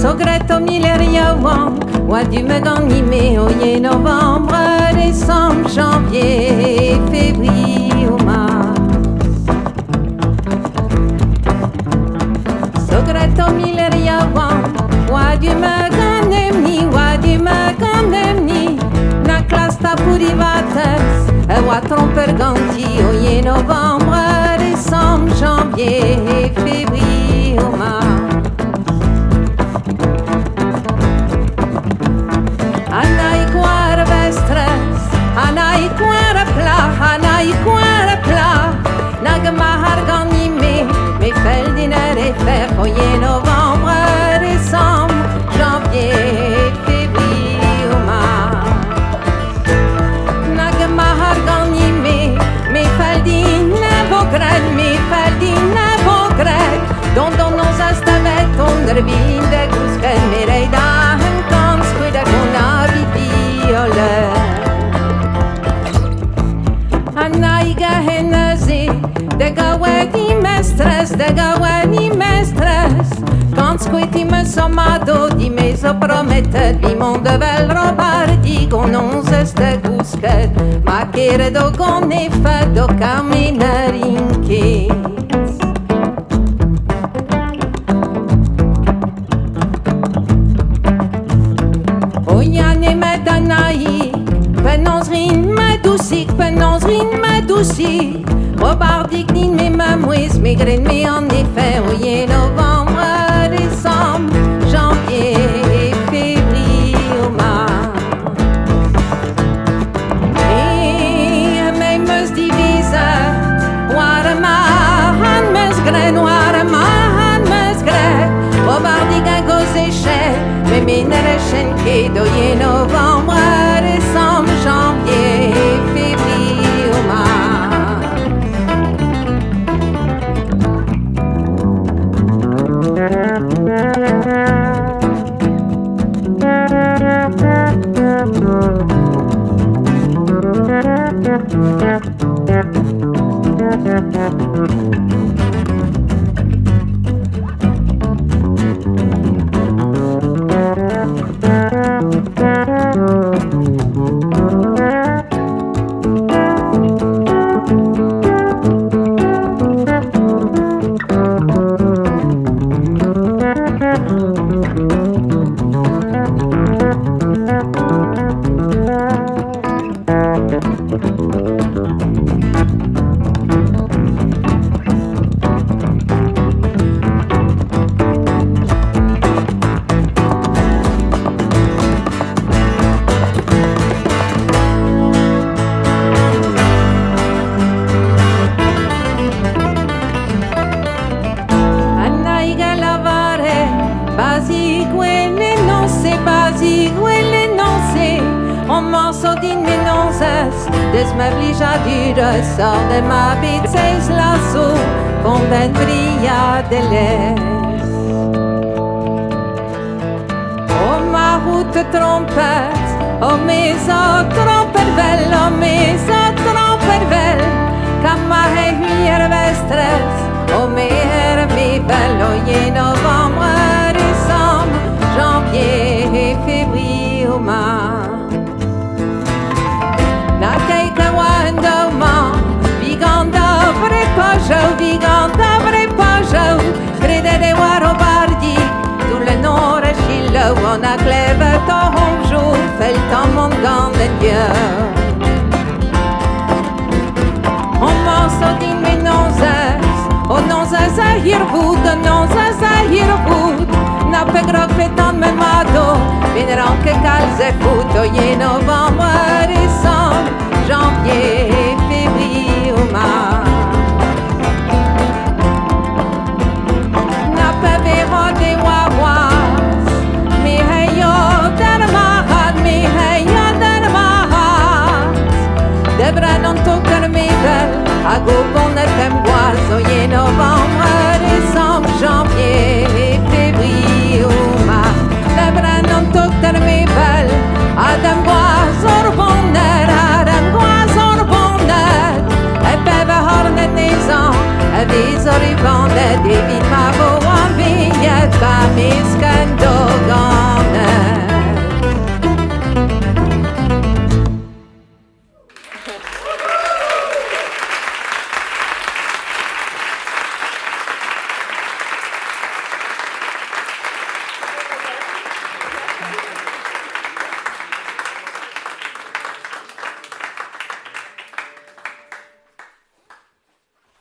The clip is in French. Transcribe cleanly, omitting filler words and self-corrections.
Sogretto mileria wang, wa du me gagni me oye novembre, décembre, janvier, février ou mars. Sogretto mileria wang, wa du me gagni, wa du me gagni, na klasta purivates, e wa tromper ganti oye novembre, décembre, janvier, février ou mars. Anai cuore pla, nag mahar gagni me feldinere fer oye novembre, décembre, janvier, février ou mars. Nag mahar gagni me feldine vogred, don nos astavet onder vinde gusken merei dagen kans kuida konavi viole. Anaiga hennazi, de gawedi mestres, quand squiti me somado di meso promette di monde vel robardi con onze gusket, ma che do con ne fa do camminare in che. Oiane medanai, penonsrin medouci, robardik din me mamouis, migren me en effet, oye novembre, décembre, janvier, février ou mars. Et me meus diviset, warma han mesgren, robardik a gozechet, me minere chenke, oye novembre, décembre, janvier, février ou mars. Sort de ma vitesse lasso con den brilla de l'est. Oh ma route trompette, oh maison trompervel, Kamma he hier vestres, oh mer mi bello ye novembre, décembre, janvier, février ou mars. Na keika wando ma, viganda bre pajou, crede de waro bardi, tout le nord e chilo, on a cleve to honjou, fel ton mon gande Dieu. On morso din me nonzes, o nonzes a hirvud, na pegrog fetan me mado, vineran che calze futo, ye novembre, décembre, janvier, février ou mars. Na pevero de wawas, mi heyo der mahad, Debra non tocar mi bel, a go bonnet temboise, oye novembre, décembre, janvier, février ou mars. Debra non tocar mi bel, Adam guazor bonnet, e beve hornet nizan, e vizori bonnet, David ma bo an vignette, pa miscando.